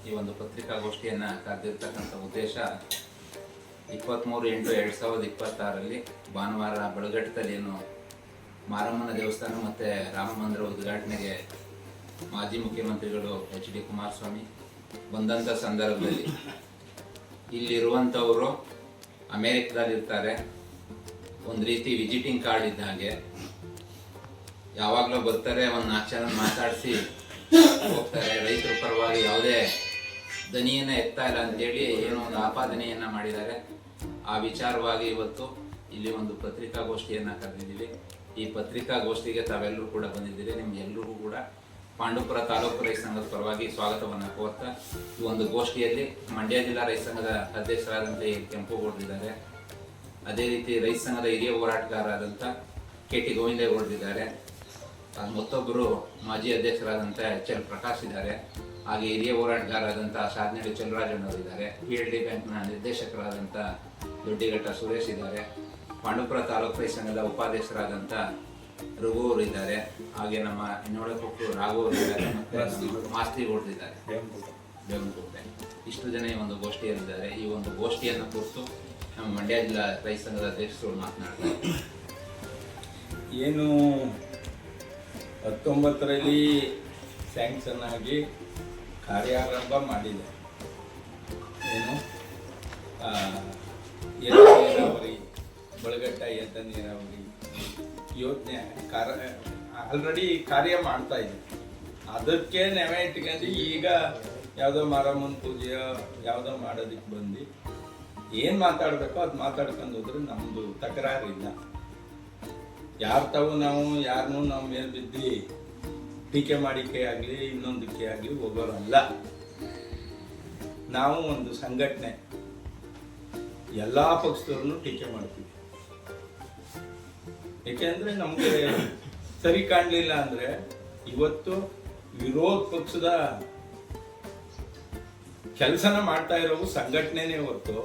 ಈ ಒಂದು ಪತ್ರಿಕಾಗೋಷ್ಠಿಯನ್ನು ಕರೆದಿರ್ತಕ್ಕಂಥ ಉದ್ದೇಶ 23/8/2026 ಭಾನುವಾರ ಬಳಗಟ್ಟದಲ್ಲಿ ಏನು ಮಾರಮ್ಮನ ದೇವಸ್ಥಾನ ಮತ್ತು ರಾಮ ಮಂದಿರ ಉದ್ಘಾಟನೆಗೆ ಮಾಜಿ ಮುಖ್ಯಮಂತ್ರಿಗಳು HD ಕುಮಾರಸ್ವಾಮಿ ಬಂದಂಥ ಸಂದರ್ಭದಲ್ಲಿ ಇಲ್ಲಿರುವಂಥವರು ಅಮೇರಿಕದಲ್ಲಿರ್ತಾರೆ. ಒಂದು ರೀತಿ ವಿಸಿಟಿಂಗ್ ಕಾರ್ಡ್ ಇದ್ದ ಹಾಗೆ ಯಾವಾಗಲೂ ಬರ್ತಾರೆ, ಒಂದು 4 ಜನ ಮಾತಾಡಿಸಿ ಹೋಗ್ತಾರೆ. ರೈತರ ಪರವಾಗಿ ಯಾವುದೇ ದನಿಯನ್ನು ಎತ್ತಾ ಇಲ್ಲ ಅಂತೇಳಿ ಏನೋ ಒಂದು ಆಪಾದನೆಯನ್ನು ಮಾಡಿದ್ದಾರೆ. ಆ ವಿಚಾರವಾಗಿ ಇವತ್ತು ಇಲ್ಲಿ ಒಂದು ಪತ್ರಿಕಾಗೋಷ್ಠಿಯನ್ನು ಕರೆದಿದ್ದೀವಿ. ಈ ಪತ್ರಿಕಾಗೋಷ್ಠಿಗೆ ತಾವೆಲ್ಲರೂ ಕೂಡ ಬಂದಿದ್ದೀರಿ. ನಿಮ್ಗೆಲ್ಲರಿಗೂ ಕೂಡ ಪಾಂಡವಪುರ ತಾಲೂಕು ರೈತ ಸಂಘದ ಪರವಾಗಿ ಸ್ವಾಗತವನ್ನು ಕೋರ್ತಾ ಈ ಒಂದು ಗೋಷ್ಠಿಯಲ್ಲಿ ಮಂಡ್ಯ ಜಿಲ್ಲಾ ರೈತ ಸಂಘದ ಅಧ್ಯಕ್ಷರಾದಂಥ ಕೆಂಪುಗೌಡರಿದ್ದಾರೆ. ಅದೇ ರೀತಿ ರೈತ ಸಂಘದ ಹಿರಿಯ ಹೋರಾಟಗಾರರಾದಂಥ KT ಗೋವಿಂದೇಗೌಡರಿದ್ದಾರೆ. ಮತ್ತೊಬ್ಬರು ಮಾಜಿ ಅಧ್ಯಕ್ಷರಾದಂಥ HL ಪ್ರಕಾಶ್ ಇದ್ದಾರೆ. ಹಾಗೆ ಹಿರಿಯ ಹೋರಾಟಗಾರರಾದಂಥ ಸಾಧನೆಡಿ ಚಲುವರಾಜಣ್ಣವರಿದ್ದಾರೆ. PLD ಬ್ಯಾಂಕ್ನ ನಿರ್ದೇಶಕರಾದಂಥ ದೊಡ್ಡಿಘಟ್ಟ ಸುರೇಶ್ ಇದ್ದಾರೆ. ಪಾಂಡವಪುರ ತಾಲೂಕು ರೈತ ಸಂಘದ ಉಪಾಧ್ಯಕ್ಷರಾದಂಥ ರಘು ಅವರು ಇದ್ದಾರೆ. ಹಾಗೆ ನಮ್ಮ ಇನ್ನೊಳಕೊಟ್ಟು ರಾಘು ಅವರು ಇದ್ದಾರೆ. ಮತ್ತು ಮಾಸ್ತಿಗೌಡರಿದ್ದಾರೆ ಬೇವಂಕೋಟೆ. ಇಷ್ಟು ಜನ ಈ ಒಂದು ಗೋಷ್ಠಿಯಲ್ಲಿದ್ದಾರೆ. ಈ ಒಂದು ಗೋಷ್ಠಿಯನ್ನು ಕುರಿತು ನಮ್ಮ ಮಂಡ್ಯ ಜಿಲ್ಲಾ ರೈತ ಸಂಘದ ಅಧ್ಯಕ್ಷರು ಮಾತನಾಡ್ತಾರೆ. ಏನು 19ರಲ್ಲಿ ಸ್ಯಾಂಕ್ಷನ್ ಆಗಿ ಕಾರ್ಯಾರಂಭ ಮಾಡಿದೆ. ಏನು ನೀರಾವರಿ ಬಳಗಟ್ಟ ಎತ್ತ ನೀರಾವರಿ ಯೋಜನೆ ಆಲ್ರೆಡಿ ಕಾರ್ಯ ಮಾಡ್ತಾ ಇದೆ. ಅದಕ್ಕೆ ನೆವೆ ಇಟ್ಕೊಂಡು ಈಗ ಯಾವುದೋ ಮಾರಮ್ಮನ ಪೂಜೆ ಯಾವುದೋ ಮಾಡೋದಕ್ಕೆ ಬಂದು ಏನು ಮಾತಾಡಬೇಕೋ ಅದು ಮಾತಾಡ್ಕೊಂಡು ಹೋದ್ರೆ ನಮ್ಮದು ತಕರಾರಿಲ್ಲ. ಯಾರು ನಾವು ಯಾರನ್ನೂ ನಾವು ಮೇಲೆ ಬಿದ್ದು ಟೀಕೆ ಮಾಡಿಕೆ ಆಗಲಿ ಇನ್ನೊಂದಕ್ಕೆ ಆಗಲಿ ಹೋಗೋರಲ್ಲ. ನಾವು ಒಂದು ಸಂಘಟನೆ, ಎಲ್ಲ ಪಕ್ಷದವ್ರನ್ನು ಟೀಕೆ ಮಾಡ್ತೀವಿ. ಏಕೆಂದರೆ ನಮಗೆ ಸರಿ ಕಾಣಲಿಲ್ಲ ಅಂದರೆ ಇವತ್ತು ವಿರೋಧ ಪಕ್ಷದ ಕೆಲಸನ ಮಾಡ್ತಾ ಇರೋವು ಸಂಘಟನೆನೇ ಹೊರತು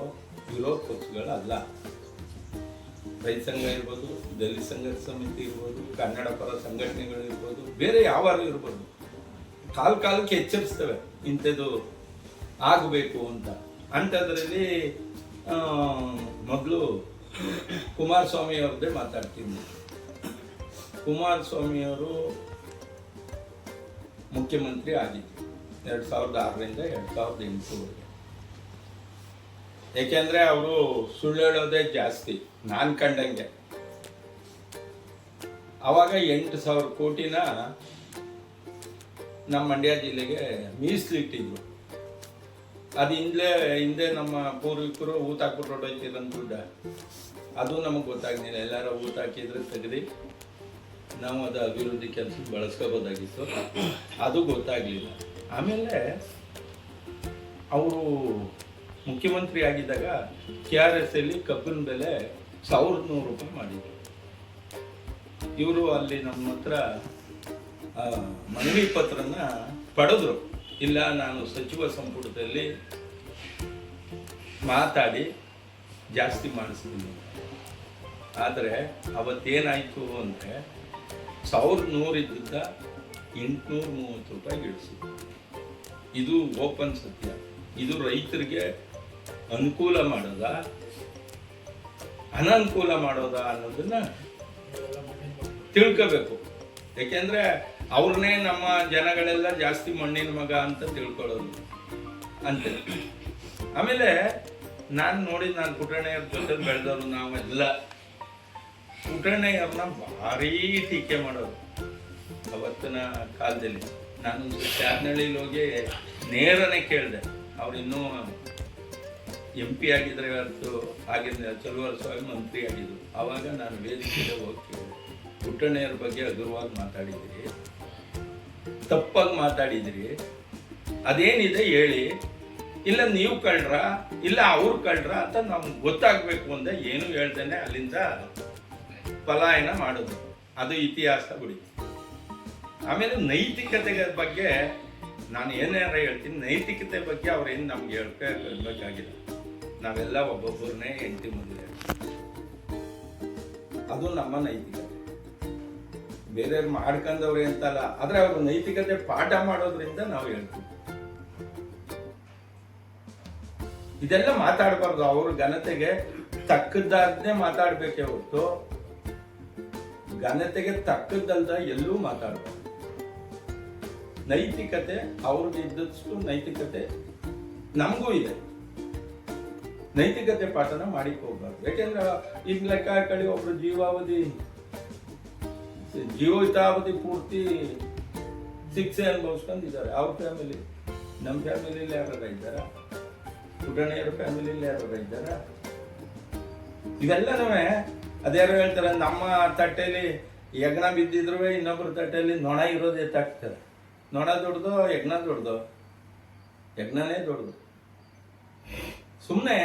ವಿರೋಧ ಪಕ್ಷಗಳಲ್ಲ. ರೈತ ಸಂಘ ಇರ್ಬೋದು, ದಲಿತ ಸಂಘರ್ಷ ಸಮಿತಿ ಇರ್ಬೋದು, ಕನ್ನಡ ಪರ ಸಂಘಟನೆಗಳು ಇರ್ಬೋದು, ಬೇರೆ ಯಾವಾರು ಇರ್ಬೋದು, ಕಾಲಕ್ಕೆ ಎಚ್ಚರಿಸ್ತವೆ ಇಂಥದ್ದು ಆಗಬೇಕು ಅಂತ. ಅಂಥದ್ರಲ್ಲಿ ಮೊದಲು ಕುಮಾರಸ್ವಾಮಿ ಅವ್ರದ್ದೇ ಮಾತಾಡ್ತೀನಿ. ಕುಮಾರಸ್ವಾಮಿಯವರು ಮುಖ್ಯಮಂತ್ರಿ ಆಗಿದ್ರು 2006ರಿಂದ 2008ವರೆಗೆ. ಏಕೆಂದರೆ ಅವರು ಸುಳ್ಳು ಹೇಳೋದೇ ಜಾಸ್ತಿ ನಾನು ಕಂಡಂಗೆ. ಆವಾಗ 8,000 ಕೋಟಿನ ನಮ್ಮ ಮಂಡ್ಯ ಜಿಲ್ಲೆಗೆ ಮೀಸಲಿಟ್ಟಿದ್ರು. ಅದು ಹಿಂದೆ ನಮ್ಮ ಪೂರ್ವಿಕರು ಊತ ಹಾಕ್ಬಿಟ್ಟು ಹೊಡೋಯ್ತಿರಂತ ದುಡ್ಡ. ಅದು ನಮಗೆ ಗೊತ್ತಾಗಲಿಲ್ಲ. ಎಲ್ಲಾರು ಊತ ಹಾಕಿದ್ರೆ ತೆಗೆದು ನಾವು ಅದು ಅಭಿವೃದ್ಧಿ ಕೆಲಸಕ್ಕೆ ಬಳಸ್ಕೋಬೋದಾಗಿತ್ತು. ಅದು ಗೊತ್ತಾಗಲಿಲ್ಲ. ಆಮೇಲೆ ಅವರು ಮುಖ್ಯಮಂತ್ರಿ ಆಗಿದ್ದಾಗ KRS ಅಲ್ಲಿ ಕಬ್ಬಿನ ಬೆಲೆ 1,100 ರೂಪಾಯಿ ಮಾಡಿದರು. ಇವರು ಅಲ್ಲಿ ನಮ್ಮ ಹತ್ರ ಮನವಿ ಪತ್ರನ ಪಡೆದ್ರು. ಇಲ್ಲ, ನಾನು ಸಚಿವ ಸಂಪುಟದಲ್ಲಿ ಮಾತಾಡಿ ಜಾಸ್ತಿ ಮಾಡಿಸ್ತೀನಿ. ಆದರೆ ಅವತ್ತೇನಾಯಿತು ಅಂದರೆ 1,100 ಇದ್ದಿದ್ದ 830 ರೂಪಾಯಿಗೆ ಇಳಿಸಿದ್ರು. ಇದು ಓಪನ್ ಸತ್ಯ. ಇದು ರೈತರಿಗೆ ಅನುಕೂಲ ಮಾಡೋದಾ ಅನನುಕೂಲ ಮಾಡೋದಾ ಅನ್ನೋದನ್ನ ತಿಳ್ಕೋಬೇಕು. ಯಾಕೆಂದರೆ ಅವ್ರನ್ನೇ ನಮ್ಮ ಜನಗಳೆಲ್ಲ ಜಾಸ್ತಿ ಮಣ್ಣಿನ ಮಗ ಅಂತ ತಿಳ್ಕೊಳ್ಳೋದು ಅಂತ. ಆಮೇಲೆ ನಾನು ಪುಟ್ಟಣ್ಣಯ್ಯವ್ರ ಜೊತೆ ಬೆಳೆದವರು. ನಾವೆಲ್ಲ ಪುಟ್ಟಣ್ಣಯ್ಯವ್ರನ್ನ ಭಾರೀ ಟೀಕೆ ಮಾಡೋರು ಅವತ್ತಿನ ಕಾಲದಲ್ಲಿ. ನಾನೊಂದು ಚಾರ್ನಳ್ಳಿಲಿ ಹೋಗಿ ನೇರನೇ ಕೇಳಿದೆ. ಅವ್ರು ಇನ್ನೂ MP ಆಗಿದ್ರೆ ಇವತ್ತು ಆಗಿದ್ದ ಚಲುವರಾಜಸ್ವಾಮಿ ಮಂತ್ರಿ ಆಗಿದ್ರು. ಆವಾಗ ನಾನು ವೇದಿಕೆಗೆ ಹೋಗಿ ಕೇಳಿದೆ, ಪುಟ್ಟಣ್ಣಯ್ಯವ್ರ ಬಗ್ಗೆ ಹಗುರವಾಗಿ ಮಾತಾಡಿದಿರಿ, ತಪ್ಪಾಗಿ ಮಾತಾಡಿದಿರಿ, ಅದೇನಿದೆ ಹೇಳಿ. ಇಲ್ಲ ನೀವು ಕಳ್ರ, ಇಲ್ಲ ಅವ್ರು ಕಳ್ರ ಅಂತ ನಮ್ಗೆ ಗೊತ್ತಾಗಬೇಕು ಅಂದೆ. ಏನು ಹೇಳ್ದೇನೆ ಅಲ್ಲಿಂದ ಪಲಾಯನ ಮಾಡೋದು. ಅದು ಇತಿಹಾಸ ಬಿಡಿ. ಆಮೇಲೆ ನೈತಿಕತೆ ಬಗ್ಗೆ ನಾನು ಏನಾರ ಹೇಳ್ತೀನಿ. ನೈತಿಕತೆ ಬಗ್ಗೆ ಅವ್ರೇನು ನಮ್ಗೆ ಹೇಳ್ಬೇಕಾಗಿಲ್ಲ. ನಾವೆಲ್ಲ ಒಬ್ಬೊಬ್ಬರನ್ನೇ ಹೆಂಡತಿ ಮದುವೆ, ಅದು ನಮ್ಮ ನೈತಿಕತೆ. ಬೇರೆಯವ್ರು ಮಾಡ್ಕೊಂಡವ್ರೆ ಅಂತಲ್ಲ. ಆದರೆ ಅವ್ರ ನೈತಿಕತೆ ಪಾಠ ಮಾಡೋದ್ರಿಂದ ನಾವು ಹೇಳ್ತೀವಿ. ಇದೆಲ್ಲ ಮಾತಾಡಬಾರ್ದು. ಅವ್ರ ಘನತೆಗೆ ತಕ್ಕದ್ದಾದ್ನೇ ಮಾತಾಡ್ಬೇಕೇ ಹೊರತು ಘನತೆಗೆ ತಕ್ಕದ್ದಲ್ದ ಎಲ್ಲೂ ಮಾತಾಡಬಾರ್ದು. ನೈತಿಕತೆ ಅವ್ರಿಗೆ ಇದ್ದಷ್ಟು ನೈತಿಕತೆ ನಮಗೂ ಇದೆ. ನೈತಿಕತೆ ಪಾಠನ ಮಾಡಿಕ್ ಹೋಗ್ಬಾರ್ದು. ಯಾಕೆಂದ್ರೆ ಈಗ ಲೆಕ್ಕ ಹಾಕಿ ಒಬ್ರು ಜೀವಿತಾವಧಿ ಪೂರ್ತಿ ಶಿಕ್ಷೆ ಅನುಭವಿಸ್ಕೊಂಡಿದ್ದಾರೆ. ಅವ್ರ ಫ್ಯಾಮಿಲಿ, ನಮ್ಮ ಫ್ಯಾಮಿಲಿಯಲ್ಲಿ ಯಾರು ಇದ್ದಾರ? ಪುಟಣಿಯರ ಫ್ಯಾಮಿಲಿಯಲ್ಲಿ ಯಾರು ಇದ್ದಾರ? ಇವೆಲ್ಲನೂ ಅದ್ಯಾರು ಹೇಳ್ತಾರೆ, ನಮ್ಮ ತಟ್ಟೆಯಲ್ಲಿ ಯಜ್ಞ ಬಿದ್ದಿದ್ರು ಇನ್ನೊಬ್ಬರ ತಟ್ಟೆಯಲ್ಲಿ ನೊಣ ಇರೋದು ಎತ್ತಾಕ್ತಾರೆ. ನೊಣ ದೊಡ್ಡದು, ಯಜ್ಞ ದೊಡ್ಡದು? ಯಜ್ಞನೇ ದೊಡ್ಡದು. ಸುಮ್ಮನೆ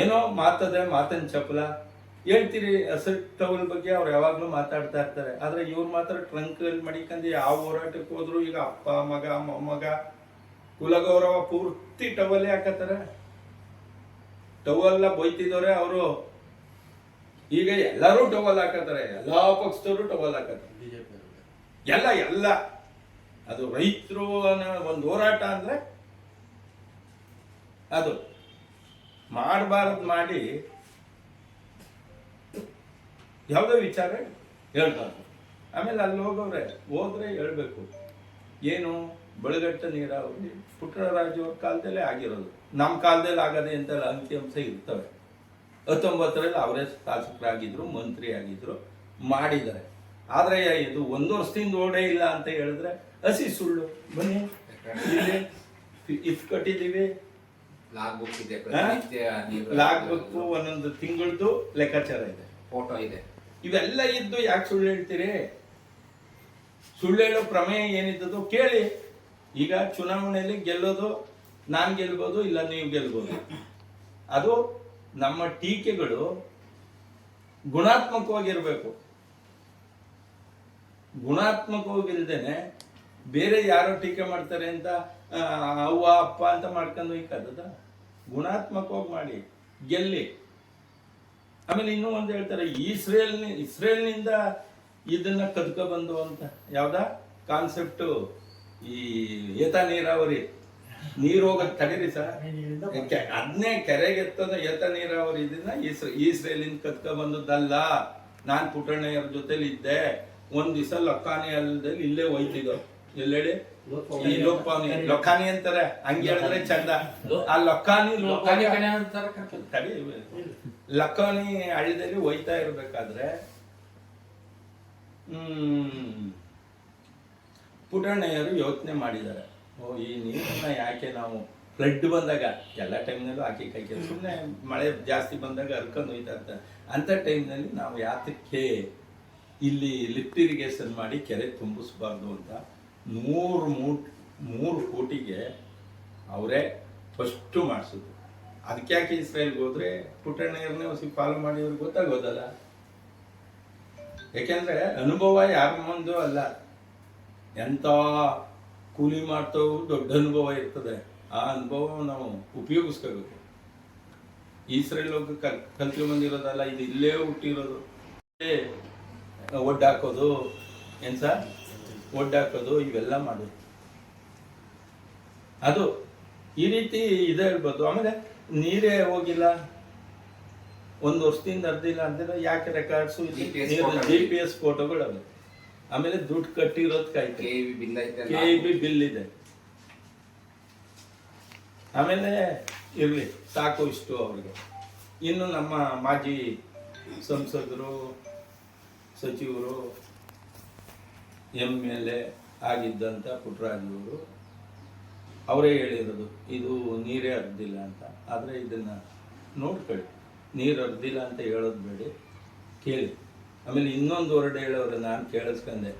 ಏನೋ ಮಾತಿನ ಚಪಲ ಹೇಳ್ತೀರಿ. ಹಸಿರು ಟವಲ್ ಬಗ್ಗೆ ಅವ್ರು ಯಾವಾಗ್ಲೂ ಮಾತಾಡ್ತಾ ಇರ್ತಾರೆ. ಆದ್ರೆ ಇವ್ರು ಮಾತ್ರ ಟ್ರಂಕ್ ಮಡಿಕಂದು ಯಾವ ಹೋರಾಟಕ್ಕೆ ಹೋದ್ರು ಈಗ ಅಪ್ಪ ಮಗ ಮೊಮ್ಮಗ ಕುಲಗೌರವ ಪೂರ್ತಿ ಟವಲ್ಲೇ ಹಾಕತ್ತಾರೆ. ಟವಲ್ಲ ಬೊಯ್ತಿದವ್ರೆ ಅವರು. ಈಗ ಎಲ್ಲರೂ ಟವಲ್ ಹಾಕತ್ತಾರೆ, ಎಲ್ಲಾ ಪಕ್ಷದವರು ಟವಲ್ ಹಾಕತ್ತಾರೆ. ಎಲ್ಲ ಅದು ರೈತರು ಒಂದು ಹೋರಾಟ ಅಂದ್ರೆ ಅದು ಮಾಡಬಾರದು ಮಾಡಿ ಯಾವುದೋ ವಿಚಾರ ಹೇಳ್ಬಾರ್ದು. ಆಮೇಲೆ ಅಲ್ಲಿ ಹೋದ್ರೆ ಹೇಳ್ಬೇಕು ಏನು ಬಳಗಟ್ಟ ನೀರಾವರಿ ಪುಟ್ಟರಾಜು ಅವ್ರ ಕಾಲದಲ್ಲೇ ಆಗಿರೋದು. ನಮ್ಮ ಕಾಲದಲ್ಲಿ ಆಗದೆ ಅಂತ ಅಂಕಿಅಂಶ ಇರ್ತವೆ. 19ರಲ್ಲಿ ಅವರೇ ಶಾಸಕರಾಗಿದ್ರು, ಮಂತ್ರಿ ಆಗಿದ್ರು, ಮಾಡಿದ್ದಾರೆ. ಆದ್ರೆ ಇದು 1 ವರ್ಷದಿಂದ ಓಡೇ ಇಲ್ಲ ಅಂತ ಹೇಳಿದ್ರೆ ಹಸಿ ಸುಳ್ಳು. ಬನ್ನಿ ಇಲ್ಲಿ ಇಫ್ ಕಟ್ಟಿದೀವಿ, ಲಾಗ್ ಬುಕ್ ಇದೆ, ಲಾಗ್ ಬುಕ್ ಒಂದೊಂದು ತಿಂಗಳದ್ದು ಲೆಕ್ಕಾಚಾರ ಇದೆ, ಫೋಟೋ ಇದೆ. ಇವೆಲ್ಲ ಇದ್ದು ಯಾಕೆ ಸುಳ್ಳು ಹೇಳ್ತೀರಿ? ಸುಳ್ಳು ಹೇಳೋ ಪ್ರಮೇಯ ಏನಿದ್ದದು ಕೇಳಿ. ಈಗ ಚುನಾವಣೆಯಲ್ಲಿ ಗೆಲ್ಲೋದು ನಾನ್ ಗೆಲ್ಬೋದು, ಇಲ್ಲ ನೀವು ಗೆಲ್ಬೋದು. ಅದು ನಮ್ಮ ಟೀಕೆಗಳು ಗುಣಾತ್ಮಕವಾಗಿರ್ಬೇಕು. ಗುಣಾತ್ಮಕವಾಗಿಲ್ದೇನೆ ಬೇರೆ ಯಾರೋ ಟೀಕೆ ಮಾಡ್ತಾರೆ ಅಂತ ಅವ್ವ ಅಪ್ಪ ಅಂತ ಮಾಡ್ಕೊಂಡು ಹೋಯ್ಕದ. ಗುಣಾತ್ಮಕವಾಗಿ ಮಾಡಿ ಗೆಲ್ಲಿ. ಆಮೇಲೆ ಇನ್ನೂ ಒಂದು ಹೇಳ್ತಾರೆ, ಇಸ್ರೇಲ್ನಿಂದ ಇದನ್ನ ಕದ್ಕ ಬಂದು ಅಂತ ಯಾವ್ದ ಕಾನ್ಸೆಪ್ಟು, ಈ ಏತ ನೀರಾವರಿ ನೀರು ಹೋಗಕ್ ತಡೀರಿ ಸರ್. ಅದನ್ನೇ ಕೆರೆಗೆ ಎತ್ತದ ಏತ ನೀರಾವರಿ ಇದನ್ನ ಇಸ್ರೇಲಿಂದ ಕದ್ಕ ಬಂದದ್ದಲ್ಲ. ನಾನ್ ಪುಟ್ಟಣ್ಣಯ್ಯರ ಜೊತೆಲಿ ಇದ್ದೆ. ಒಂದ್ ದಿವಸ ಲೊಕ್ಕಾನಿ ಅಲ್ಲದಲ್ಲಿ ಇಲ್ಲೇ ಹೋಯ್ತಿದ್ದೋ. ಎಲ್ಲೆಡೆ ಈ ಲೊಕ್ಕಾನಿ ಅಂತಾರೆ, ಹಂಗೆ ಹೇಳಿದ್ರೆ ಚಂದ. ಆ ಲೊಕ್ಕಾನಿ ಹಳ್ಳಿದಲ್ಲಿ ಹೋಯ್ತಾ ಇರ್ಬೇಕಾದ್ರೆ ಪುಟ್ಟಣ್ಣಯ್ಯರು ಯೋಚನೆ ಮಾಡಿದ್ದಾರೆ, ಈ ನೀರನ್ನ ಯಾಕೆ ನಾವು ಫ್ಲಡ್ ಬಂದಾಗ ಎಲ್ಲ ಟೈಮ್ನಲ್ಲೂ ಹಾಕಿ ಕೈಗೆ ಸುಮ್ಮನೆ ಮಳೆ ಜಾಸ್ತಿ ಬಂದಾಗ ಹರ್ಕೊಂಡು ಹೋಯ್ತಾ ಇರ್ತಾರೆ. ಅಂಥ ಟೈಮ್ನಲ್ಲಿ ನಾವು ಯಾತಕ್ಕೆ ಇಲ್ಲಿ ಲಿಫ್ಟ್ ಇರಿಗೇಷನ್ ಮಾಡಿ ಕೆರೆ ತುಂಬಿಸ್ಬಾರ್ದು ಅಂತ 3 ಕೋಟಿಗೆ ಅವರೇ ಫಸ್ಟು ಮಾಡಿಸಿದ್ರು. ಅದಕ್ಕೆ ಯಾಕೆ ಇಸ್ರೇಲ್ಗೆ ಹೋದ್ರೆ ಪುಟ್ಟಣ್ಣಯ್ಯರನ್ನೇ ಹೊಸ ಫಾಲೋ ಮಾಡಿದ್ರೆ ಗೊತ್ತಾಗೋದಲ್ಲ. ಯಾಕೆಂದ್ರೆ ಅನುಭವ ಯಾರ ಮುಂದೂ ಅಲ್ಲ. ಎಂಥ ಕೂಲಿ ಮಾಡ್ತಾವು ದೊಡ್ಡ ಅನುಭವ ಇರ್ತದೆ. ಆ ಅನುಭವ ನಾವು ಉಪಯೋಗಿಸ್ಕೋಬೇಕು. ಇಸ್ರೇಲ್ ಹೋಗಿ ಕಲ್ತ್ಕೊಂಡ್ ಬಂದಿರೋದಲ್ಲ, ಇದು ಇಲ್ಲೇ ಹುಟ್ಟಿರೋದು. ಒಡ್ಡಾಕೋದು ಏನ್ ಸರ್, ಒಡ್ಡಾಕೋದು ಇವೆಲ್ಲ ಮಾಡೋದು. ಅದು ಈ ರೀತಿ ಇದೆ ಹೇಳ್ಬೋದು. ಆಮೇಲೆ ನೀರೇ ಹೋಗಿಲ್ಲ, 1 ವರ್ಷದಿಂದ ಅರ್ಧಿಲ್ಲ ಅಂತಿಲ್ಲ. ಯಾಕೆ ರೆಕಾರ್ಡ್ಸು GPS ಫೋಟೋಗಳು ಅವೆ. ಆಮೇಲೆ ದುಡ್ಡು ಕಟ್ಟಿರೋದ್ ಕಾಯ್ತು, KEB ಬಿಲ್ ಇದೆ. ಆಮೇಲೆ ಇರ್ಲಿ ಸಾಕು ಇಷ್ಟು ಅವ್ರಿಗೆ. ಇನ್ನು ನಮ್ಮ ಮಾಜಿ ಸಂಸದರು, ಸಚಿವರು, MLA ಆಗಿದ್ದಂಥ ಪುಟ್ಟರಾಜು ಅವರೇ ಹೇಳಿರೋದು ಇದು ನೀರೇ ಹರಿದಿಲ್ಲ ಅಂತ. ಆದರೆ ಇದನ್ನ ನೋಡ್ಕೊಳ್ಳಿ, ನೀರು ಹರಿದಿಲ್ಲ ಅಂತ ಹೇಳೋದು ಬೇಡಿ, ಕೇಳಿ. ಆಮೇಲೆ ಇನ್ನೊಂದು ವರ್ಡ್ ಹೇಳೋರು ನಾನು ಕೇಳಿಸ್ಕೊಂಡೆ.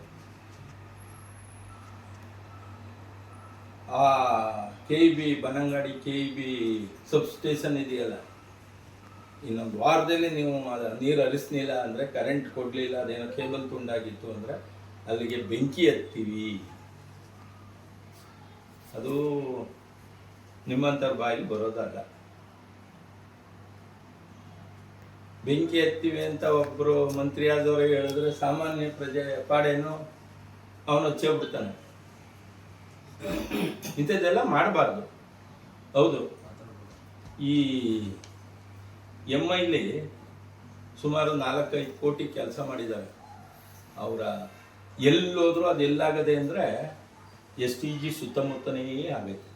ಆ KEB ಬನಂಗಾಡಿ KEB ಸಬ್ಸ್ಟೇಷನ್ ಇದೆಯಲ್ಲ, ಇನ್ನೊಂದು ವಾರದಲ್ಲಿ ನೀವು ನೀರು ಹರಿಸ್ಲಿಲ್ಲ ಅಂದರೆ, ಕರೆಂಟ್ ಕೊಡಲಿಲ್ಲ, ಅದೇನೋ ಕೇಬಲ್ ತುಂಡಾಗಿತ್ತು ಅಂದರೆ ಅಲ್ಲಿಗೆ ಬೆಂಕಿ ಹತ್ತೀವಿ. ಅದು ನಿಮ್ಮಂಥವ್ರ ಬಾಯಲ್ಲಿ ಬರೋದಲ್ಲ. ಬೆಂಕಿ ಹತ್ತೀವಿ ಅಂತ ಒಬ್ಬರು ಮಂತ್ರಿ ಆದವರು ಹೇಳಿದ್ರೆ ಸಾಮಾನ್ಯ ಪ್ರಜೆ ಪಾಡೇನು ಅವನು ಹಚ್ಚೋಗ್ಬಿಡ್ತಾನೆ. ಇಂಥದ್ದೆಲ್ಲ ಮಾಡಬಾರ್ದು. ಹೌದು, ಈ MIಲಿ ಸುಮಾರು 4-5 ಕೋಟಿ ಕೆಲಸ ಮಾಡಿದ್ದಾರೆ. ಅವರ ಎಲ್ಲೋದ್ರೂ ಅದೆಲ್ಲಾಗದೆ ಅಂದರೆ STG ಸುತ್ತಮುತ್ತನೇ ಆಗೈತೆ.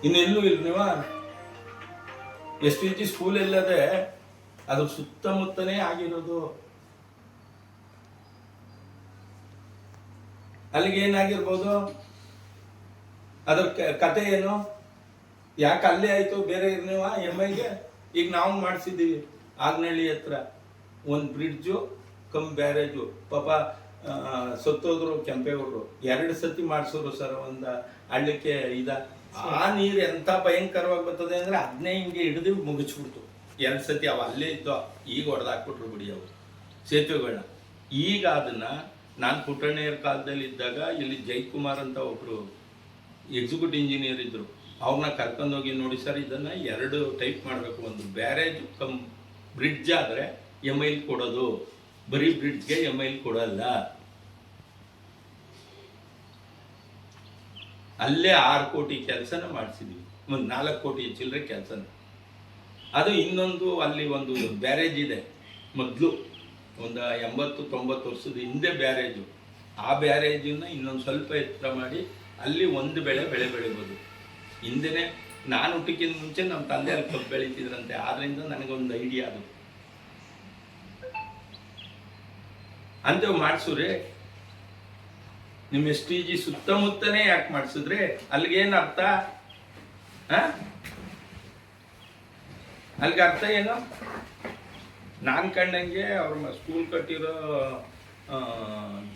ಇನ್ನೆಲ್ಲೂ ಇಲ್ಲ. ನೀವು STG ಸ್ಕೂಲ್ ಎಲ್ಲದೆ ಅದ್ರ ಸುತ್ತಮುತ್ತನೇ ಆಗಿರೋದು. ಅಲ್ಲಿಗೆ ಏನಾಗಿರ್ಬೋದು, ಅದ್ರ ಕತೆ ಏನು, ಯಾಕೆ ಅಲ್ಲೇ ಆಯ್ತು, ಬೇರೆ ನೀವು MIಗೆ ಈಗ ನಾವು ಮಾಡಿಸಿದ್ದೀವಿ ಆಗ್ನಳ್ಳಿ ಹತ್ರ ಒಂದು ಬ್ರಿಡ್ಜು ಕಮ್ ಬ್ಯಾರೇಜು. ಪಾಪ ಸತ್ತೋದ್ರು ಕೆಂಪೇಗೌಡರು, 2 ಸತಿ ಮಾಡಿಸೋರು ಸರ್. ಒಂದು ಹಳ್ಳಕ್ಕೆ ಆ ನೀರು ಎಂಥ ಭಯಂಕರವಾಗಿ ಬರ್ತದೆ ಅಂದರೆ ಅದನ್ನೇ ಹಿಂಗೆ ಹಿಡಿದು ಮುಗಿಸ್ಬಿಡ್ತು 2 ಸತಿ. ಅವು ಅಲ್ಲೇ ಇದ್ದು ಈಗ ಹೊಡೆದಾಕ್ಬಿಟ್ರು ಬಿಡಿ ಅವು ಸೇತುವೆಗಳನ್ನ. ಈಗ ಅದನ್ನ ನಾನು ಪುಟ್ಟಣ್ಣಯ್ಯರ ಕಾಲದಲ್ಲಿ ಇದ್ದಾಗ ಇಲ್ಲಿ ಜೈಕುಮಾರ್ ಅಂತ ಒಬ್ರು ಎಕ್ಸಿಕ್ಯೂಟಿವ್ ಇಂಜಿನಿಯರ್ ಇದ್ರು, ಅವ್ರನ್ನ ಕರ್ಕೊಂಡೋಗಿ ನೋಡಿ ಸರ್ ಇದನ್ನ 2 ಟೈಪ್ ಮಾಡಬೇಕು, ಒಂದು ಬ್ಯಾರೇಜ್ ಕಮ್ ಬ್ರಿಡ್ಜ್ ಆದರೆ MIL ಕೊಡೋದು, ಬರೀ ಬ್ರಿಡ್ಜ್ಗೆ MIL ಕೊಡಲ್ಲ. ಅಲ್ಲೇ 6 ಕೋಟಿ ಕೆಲಸನ ಮಾಡಿಸಿದ್ವಿ, ಒಂದು 4 ಕೋಟಿ ಚಿಲ್ಲರೆ ಕೆಲಸನ. ಅದು ಇನ್ನೊಂದು ಅಲ್ಲಿ ಒಂದು ಬ್ಯಾರೇಜ್ ಇದೆ, ಮೊದಲು ಒಂದು 80-90 ವರ್ಷದ ಹಿಂದೆ ಬ್ಯಾರೇಜು. ಆ ಬ್ಯಾರೇಜನ್ನ ಇನ್ನೊಂದು ಸ್ವಲ್ಪ ಎತ್ತರ ಮಾಡಿ ಅಲ್ಲಿ ಒಂದು ಬೆಳೆ ಬೆಳಿಬೋದು. ಹಿಂದೆನೇ ನಾನು ಹುಟ್ಟಕ್ಕಿಂತ ಮುಂಚೆ ನಮ್ಮ ತಂದೆ ಅಲ್ಲಿ ಕಬ್ಬು ಬೆಳೀತಿದ್ರಂತೆ, ಆದ್ರಿಂದ ನನಗೊಂದು ಐಡಿಯಾ ಅದು. ಅಂತೇವ್ ಮಾಡಿಸ್ರಿ. ನಿಮ್ಮ STG ಸುತ್ತಮುತ್ತನೇ ಯಾಕೆ ಮಾಡಿಸಿದ್ರೆ ಅಲ್ಲಿಗೇನು ಅರ್ಥ? ಅಲ್ಲಿಗೆ ಅರ್ಥ ಏನು? ನಾನು ಕಂಡಂಗೆ ಅವ್ರ ಸ್ಕೂಲ್ ಕಟ್ಟಿರೋ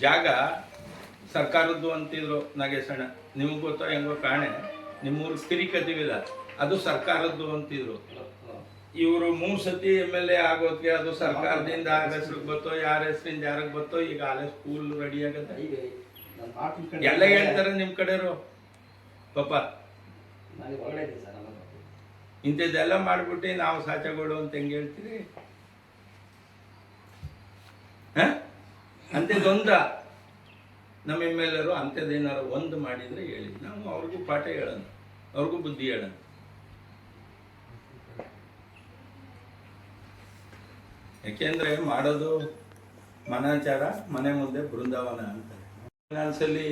ಜಾಗ ಸರ್ಕಾರದ್ದು ಅಂತಿದ್ರು ನಾಗೇಶಣ್ಣ. ನಿಮ್ಗೆ ಗೊತ್ತೋ ಹೆಂಗೋ ಕಾಣೆ, ನಿಮ್ಮೂರು ಕಿರಿಕತಿವಿಲ್ಲ, ಅದು ಸರ್ಕಾರದ್ದು ಅಂತಿದ್ರು. ಇವರು 3 ಸತಿ MLA ಆಗೋದಕ್ಕೆ ಅದು ಸರ್ಕಾರದಿಂದ ಯಾರ ಹೆಸ್ರಿಗೆ ಬತ್ತೋ, ಯಾರ ಹೆಸರಿಂದ ಯಾರಿಗೆ ಬತ್ತೋ, ಈಗ ಅಲ್ಲೇ ಸ್ಕೂಲ್ ರೆಡಿ ಆಗತ್ತೆ. ಎಲ್ಲ ಹೇಳ್ತಾರೆ ನಿಮ್ಮ ಕಡೆಯವರು ಪಾಪ. ಇಂಥದ್ದೆಲ್ಲ ಮಾಡ್ಬಿಟ್ಟು ನಾವು ಸಾಚಗಳು ಅಂತ ಹೆಂಗೆ ಹೇಳ್ತೀರಿ? ಅಂಥದ್ದೊಂದ ನಮ್ಮ MLA ಅಂಥದ್ದೇನಾರು ಒಂದು ಮಾಡಿದರೆ ಹೇಳಿ, ನಾವು ಅವ್ರಿಗೂ ಪಾಠ ಹೇಳೋಣ, ಅವ್ರಿಗೂ ಬುದ್ಧಿ ಹೇಳೋಣ. ಯಾಕೆಂದ್ರೆ ಮಾಡೋದು ಮನಾಚಾರ, ಮನೆ ಮುಂದೆ ಬೃಂದಾವನ ಅಂತಾರೆ. ಫೈನಾನ್ಸಲ್ಲಿ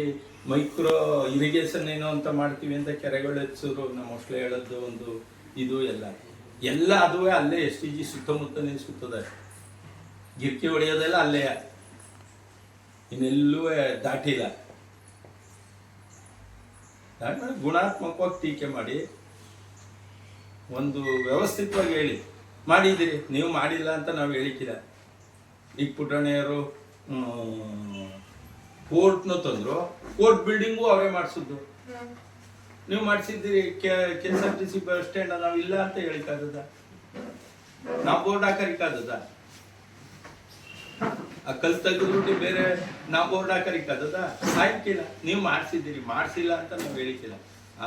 ಮೈಕ್ರೋ ಇರಿಗೇಷನ್ ಏನೋ ಅಂತ ಮಾಡ್ತೀವಿ ಅಂತ ಕೆರೆಗಳು ಹೆಚ್ಚರು ನಮ್ಮ ಹೊಸ್ಲೆ ಹೇಳೋದು ಒಂದು ಇದು ಎಲ್ಲ ಅದುವೇ ಅಲ್ಲೇ STG ಸುತ್ತಮುತ್ತನೇ ಸುತ್ತದೆ. ಗಿರ್ಕಿ ಹೊಡೆಯೋದೆಲ್ಲ ಅಲ್ಲೇ, ಇನ್ನೆಲ್ಲೂ ದಾಟಿಲ್ಲ. ಗುಣಾತ್ಮಕವಾಗಿ ಟೀಕೆ ಮಾಡಿ ಒಂದು ವ್ಯವಸ್ಥಿತವಾಗಿ ಹೇಳಿ ಮಾಡಿದ್ದೀರಿ. ನೀವು ಮಾಡಿಲ್ಲ ಅಂತ ನಾವು ಹೇಳಿಕ್ಕಿಲ್ಲ. ಈಗ ಪುಟ್ಟಣ್ಣಯ್ಯರು ಕೋರ್ಟ್ನು ತಂದ್ರು, ಕೋರ್ಟ್ ಬಿಲ್ಡಿಂಗು ಅವರೇ ಮಾಡಿಸಿದ್ದು. ನೀವು ಮಾಡಿಸಿದ್ದೀರಿ. KSRTC ಬಸ್ ಸ್ಟ್ಯಾಂಡ್ ನಾವು ಇಲ್ಲ ಅಂತ ಹೇಳಿಕಾದದ? ನಾವು ಬೋರ್ಡ್ ಹಾಕರಿಕಾದದ? ಆ ಕಲ್ ತೆಗೆದ್ಬಿಟ್ಟು ಬೇರೆ ನಾವು ಬೋರ್ಡ್ ಹಾಕರಿಕಾದದ? ಹಾಕಿಲ್ಲ. ನೀವು ಮಾಡಿಸಿದ್ದೀರಿ, ಮಾಡಿಸಿಲ್ಲ ಅಂತ ನಾವು ಹೇಳಿಕ್ಕಿಲ್ಲ.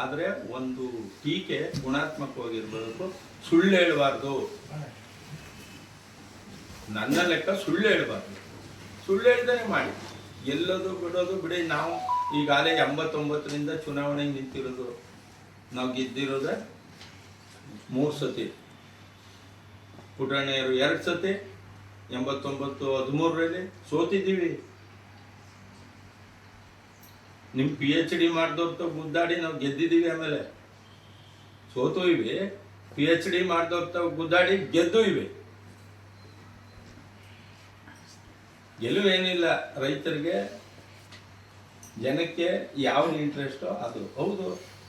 ಆದರೆ ಒಂದು ಟೀಕೆ ಗುಣಾತ್ಮಕವಾಗಿರ್ಬೇಕು, ಸುಳ್ಳು ಹೇಳಬಾರ್ದು. ನನ್ನ ಲೆಕ್ಕ ಸುಳ್ಳು ಹೇಳಬಾರ್ದು. ಸುಳ್ಳು ಹೇಳ್ದಾನೆ ಮಾಡಿ, ಗೆಲ್ಲೋದು ಬಿಡೋದು ಬಿಡಿ. ನಾವು ಈಗಾಗಲೇ 89ರಿಂದ ಚುನಾವಣೆಗೆ ನಿಂತಿರೋದು, ನಾವು ಗೆದ್ದಿರೋದೆ 3 ಸತಿ. ಪುಟ್ಟಣ್ಣಯ್ಯರು 2 ಸತಿ, 89-13ರಲ್ಲಿ ಸೋತಿದ್ದೀವಿ. ನಿಮ್ಮ PhD ಮಾಡಿದವ್ರ ಗುದ್ದಾಡಿ ನಾವು ಗೆದ್ದಿದ್ದೀವಿ. ಆಮೇಲೆ ಸೋತು ಇವೆ, PhD ಮಾಡಿದವ್ರ ಗುದ್ದಾಡಿ ಗೆದ್ದು ಇವೆ. ಗೆಲುವೇನಿಲ್ಲ. ರೈತರಿಗೆ, ಜನಕ್ಕೆ ಯಾವ ಇಂಟ್ರೆಸ್ಟೋ ಅದು. ಹೌದು,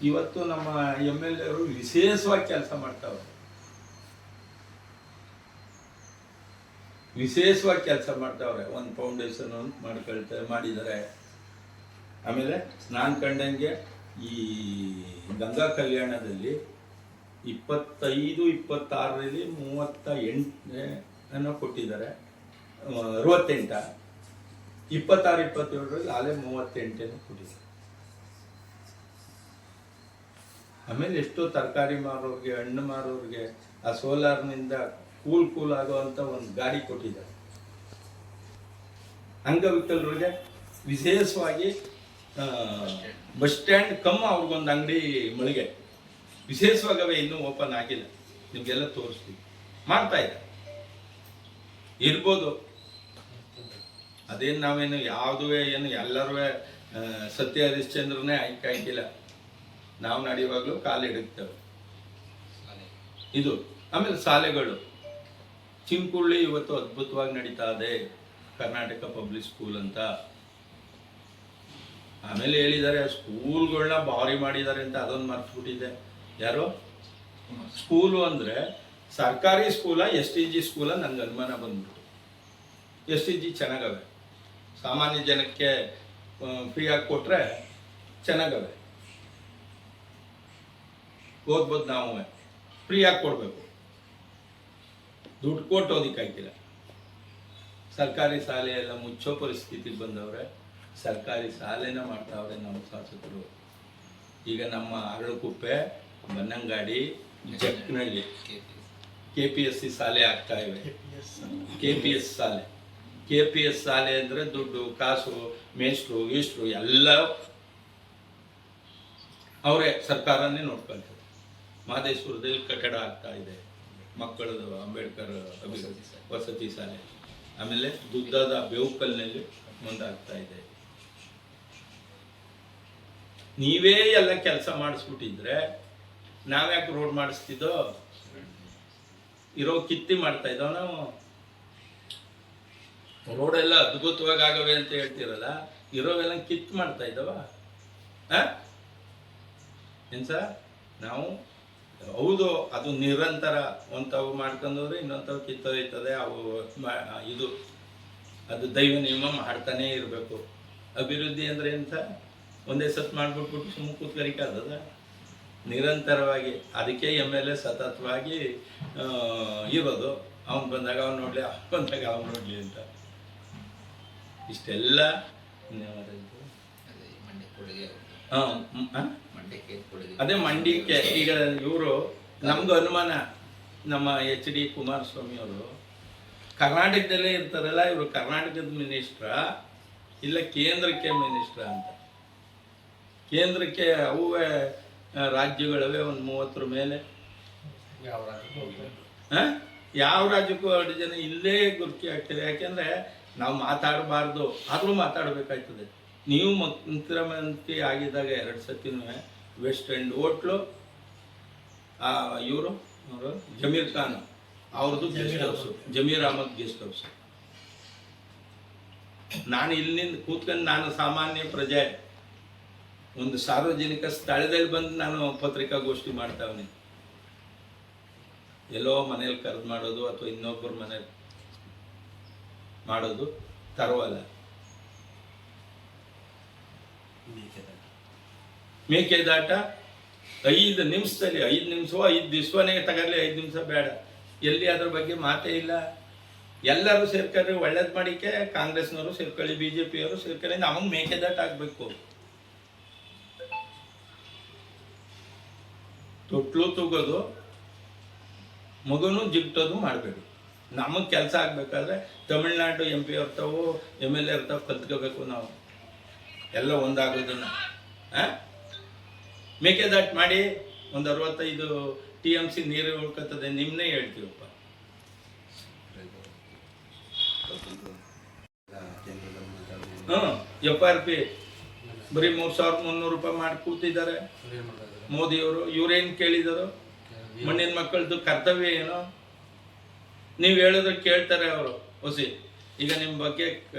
ಇವತ್ತು ನಮ್ಮ MLA ಅವರು ವಿಶೇಷವಾಗಿ ಕೆಲಸ ಮಾಡ್ತಾವ್ರೆ, ವಿಶೇಷವಾಗಿ ಕೆಲಸ ಮಾಡ್ತಾವ್ರೆ. ಒಂದು ಫೌಂಡೇಶನ್ ಅಂತ ಮಾಡಿದ್ದಾರೆ. ಆಮೇಲೆ ನಾನು ಕಂಡಂಗೆ ಈ ಗಂಗಾ ಕಲ್ಯಾಣದಲ್ಲಿ 25-26ರಲ್ಲಿ 38 ಕೊಟ್ಟಿದ್ದಾರೆ, 68. 26-27ರಲ್ಲಿ ಅಲ್ಲೇ 38 ಕೊಟ್ಟಿದ್ದಾರೆ. ಆಮೇಲೆ ಎಷ್ಟೋ ತರಕಾರಿ ಮಾರೋರಿಗೆ, ಹಣ್ಣು ಮಾರೋರಿಗೆ ಆ ಸೋಲಾರ್ನಿಂದ ಕೂಲ್ ಆಗುವಂಥ ಒಂದು ಗಾಡಿ ಕೊಟ್ಟಿದ್ದಾರೆ. ಅಂಗವಿಕಲರಿಗೆ ವಿಶೇಷವಾಗಿ ಬಸ್ ಸ್ಟ್ಯಾಂಡ್ ಕಮ್ಮ ಅವ್ರಿಗೊಂದು ಅಂಗಡಿ ಮಳಿಗೆ ವಿಶೇಷವಾಗವೇ ಇನ್ನೂ ಓಪನ್ ಆಗಿಲ್ಲ, ನಿಮಗೆಲ್ಲ ತೋರಿಸ್ತೀವಿ. ಮಾಡ್ತಾ ಇದೆ ಇರ್ಬೋದು, ಅದೇನು ನಾವೇನು ಯಾವುದೂ ಏನು ಎಲ್ಲರೂ ಸತ್ಯ ಹರಿಶ್ಚಂದ್ರನೇ ಆಯ್ಕಿಲ್ಲ. ನಾವು ನಡೆಯುವಾಗಲೂ ಕಾಲಿಡುತ್ತೇವೆ. ಇದು ಆಮೇಲೆ ಶಾಲೆಗಳು ಚಿಂಕುಳ್ಳಿ ಇವತ್ತು ಅದ್ಭುತವಾಗಿ ನಡೀತಾ ಇದೆ, ಕರ್ನಾಟಕ ಪಬ್ಲಿಕ್ ಸ್ಕೂಲ್ ಅಂತ. ಆಮೇಲೆ ಹೇಳಿದ್ದಾರೆ ಸ್ಕೂಲ್ಗಳನ್ನ ಭಾರಿ ಮಾಡಿದ್ದಾರೆ ಅಂತ, ಅದೊಂದು ಮರ್ತ್ಬಿಟ್ಟಿದೆ. ಯಾರು ಸ್ಕೂಲು ಅಂದರೆ ಸರ್ಕಾರಿ ಸ್ಕೂಲ STG ಸ್ಕೂಲ? ನನಗೆ ಅನುಮಾನ ಬಂದ್ಬಿಟ್ಟು. STG ಚೆನ್ನಾಗವೆ, ಸಾಮಾನ್ಯ ಜನಕ್ಕೆ ಫ್ರೀಯಾಗಿ ಕೊಟ್ಟರೆ ಚೆನ್ನಾಗವೆ, ಓದ್ಬೋದು. ನಾವು ಫ್ರೀಯಾಗಿ ಕೊಡಬೇಕು, ದುಡ್ಡು ಕೊಟ್ಟು ಓದಿಕ್ಕಾಯ್ತಿಲ್ಲ. ಸರ್ಕಾರಿ ಶಾಲೆ ಎಲ್ಲ ಮುಚ್ಚೋ ಪರಿಸ್ಥಿತಿಗೆ ಬಂದವ್ರೆ, ಸರ್ಕಾರಿ ಶಾಲೆನ ಮಾಡ್ತಾವ್ರೆ ನಮ್ಮ ಶಾಸಕರು. ಈಗ ನಮ್ಮ ಅರಳುಕುಪ್ಪೆ, ಬನ್ನಂಗಾಡಿ, ಜಕ್ಕನಹಳ್ಳಿ KPSC ಶಾಲೆ ಆಗ್ತಾ ಇವೆ. KPS ಶಾಲೆ, KPS ಶಾಲೆ ಅಂದರೆ ದುಡ್ಡು ಕಾಸು, ಮೇಷ್ಟ್ರು ಗೀಷ್ಟ್ರು ಎಲ್ಲ ಅವರೇ, ಸರ್ಕಾರನೇ ನೋಡ್ಕೊಳ್ತದೆ. ಮಹದೇಶ್ವರದಲ್ಲಿ ಕಟ್ಟಡ ಆಗ್ತಾ ಇದೆ, ಮಕ್ಕಳದು ಅಂಬೇಡ್ಕರ್ ವಸತಿ ಶಾಲೆ. ಆಮೇಲೆ ದುದ್ದದ ಬೇವುಕಲ್ನಲ್ಲಿ ಮುಂದಾಗ್ತಾ ಇದೆ. ನೀವೇ ಎಲ್ಲ ಕೆಲಸ ಮಾಡಿಸ್ಬಿಟ್ಟಿದ್ರೆ ನಾವ್ಯಾಕೆ ರೋಡ್ ಮಾಡಿಸ್ತಿದ್ದೋ? ಇರೋ ಕಿತ್ತಿ ಮಾಡ್ತಾ ಇದ್ದಾವ ನಾವು. ರೋಡೆಲ್ಲ ಅದ್ಭುತವಾಗಿ ಆಗವೆ ಅಂತ ಹೇಳ್ತಿರಲ್ಲ, ಇರೋವೆಲ್ಲ ಕಿತ್ತು ಮಾಡ್ತಾ ಇದ್ದಾವ. ಏನ್ ಸರ್? ನಾವು ಹೌದು, ಅದು ನಿರಂತರ ಒಂಥವು ಮಾಡ್ಕೊಂಡವ್ರೆ ಇನ್ನೊಂಥವು ಕಿತ್ತೋಯ್ತದೆ. ಅವು ಇದು ಅದು ದೈವ ನಿಯಮ ಮಾಡ್ತಾನೇ ಇರಬೇಕು. ಅಭಿವೃದ್ಧಿ ಅಂದರೆ ಎಂತ? ಒಂದೇ ಸತ್ ಮಾಡ್ಬಿಟ್ಬಿಟ್ಟು ಸುಮ್ಮನೆ ಕೂತ್ಕರಿಕಾದದ? ನಿರಂತರವಾಗಿ. ಅದಕ್ಕೆ MLA ಸತತವಾಗಿ ಇರೋದು. ಅವನು ಬಂದಾಗ ಅವ್ನು ನೋಡಲಿ, ಅವ್ನು ಬಂದಾಗ ಅವ್ನು ನೋಡಲಿ ಅಂತ. ಇಷ್ಟೆಲ್ಲ ಅದೇ ಮಂಡ್ಯಕ್ಕೆ. ಈಗ ಇವರು ನಮ್ದು ಅನುಮಾನ, ನಮ್ಮ HD ಕುಮಾರಸ್ವಾಮಿ ಅವರು ಕರ್ನಾಟಕದಲ್ಲೇ ಇರ್ತಾರಲ್ಲ, ಇವರು ಕರ್ನಾಟಕದ ಮಿನಿಸ್ಟ್ರ ಇಲ್ಲ ಕೇಂದ್ರಕ್ಕೆ ಮಿನಿಸ್ಟ್ರ ಅಂತ. ಕೇಂದ್ರಕ್ಕೆ ಅವೇ ರಾಜ್ಯಗಳವೆ ಒಂದು 30 ಮೇಲೆ. ಯಾವ ರಾಜ್ಯಕ್ಕೂ 2 ಜನ ಇಲ್ಲೇ ಗುರುಕಿ ಆಗ್ತದೆ. ಯಾಕೆಂದರೆ ನಾವು ಮಾತಾಡಬಾರ್ದು, ಆದರೂ ಮಾತಾಡಬೇಕಾಯ್ತದೆ. ನೀವು ಮುಖ್ಯಮಂತ್ರಿ ಆಗಿದ್ದಾಗ 2 ಸತಿನೂ ವೆಸ್ಟ್ ಎಂಡ್ ಹೋಟ್ಲು, ಇವರು ಜಮೀರ್ ಖಾನ್ ಅವ್ರದ್ದು guest house, Zameer Ahmed guest house. ನಾನು ಇಲ್ಲಿಂದ ಕೂತ್ಕೊಂಡು, ನಾನು ಸಾಮಾನ್ಯ ಪ್ರಜೆ, ಒಂದು ಸಾರ್ವಜನಿಕ ಸ್ಥಳದಲ್ಲಿ ಬಂದು ನಾನು ಪತ್ರಿಕಾಗೋಷ್ಠಿ ಮಾಡ್ತಾವನಿ. ಎಲ್ಲೋ ಮನೇಲಿ ಕರೆದು ಮಾಡೋದು ಅಥವಾ ಇನ್ನೊಬ್ಬರ ಮನೇಲಿ ಮಾಡೋದು ತರವಲ್ಲ. ಮೇಕೆದಾಟ 5 ನಿಮಿಷದಲ್ಲಿ, 5 ನಿಮಿಷವೋ 5 ದಿವಸವೇ ತಗಲಿ, 5 ನಿಮಿಷ ಬೇಡ. ಎಲ್ಲಿ ಅದ್ರ ಬಗ್ಗೆ ಮಾತೇ ಇಲ್ಲ. ಎಲ್ಲರೂ ಸೇರ್ಕೊಳ್ಳಿ, ಒಳ್ಳೇದು ಮಾಡಿಕೆ. ಕಾಂಗ್ರೆಸ್ನವರು ಸೇರ್ಕೊಳ್ಳಿ, BJPಯವರು ಸೇರ್ಕೊಳ್ಳಿ. ನಮಗೆ ಮೇಕೆದಾಟ ಆಗಬೇಕು. ತೊಟ್ಲು ತೂಗೋದು, ಮಗುನು ಜಿಗ್ಟೋದು ಮಾಡಬೇಡಿ. ನಮಗೆ ಕೆಲಸ ಆಗಬೇಕಾದ್ರೆ ತಮಿಳ್ನಾಡು MP ಇರ್ತಾವು, MLA ಇರ್ತಾವೆ, ಕಲ್ತ್ಕೋಬೇಕು ನಾವು ಎಲ್ಲ ಒಂದಾಗೋದನ್ನು. ಮೇಕೆದಾಟು ಮಾಡಿ ಒಂದು 65 TMC ನೀರು ಉಳ್ಕೊತದೆ. ನಿಮ್ಮನ್ನೇ ಹೇಳ್ತೀವಪ್ಪ. FRP ಬರೀ 3,300 ರೂಪಾಯಿ ಮಾಡಿ ಕೂತಿದ್ದಾರೆ ಮೋದಿಯವರು. ಇವ್ರೇನು ಕೇಳಿದರು? ಮಣ್ಣಿನ ಮಕ್ಕಳದ್ದು ಕರ್ತವ್ಯ ಏನು? ನೀವು ಹೇಳಿದ್ರೆ ಕೇಳ್ತಾರೆ ಅವರು ಹೊಸಿ. ಈಗ ನಿಮ್ಮ ಬಗ್ಗೆ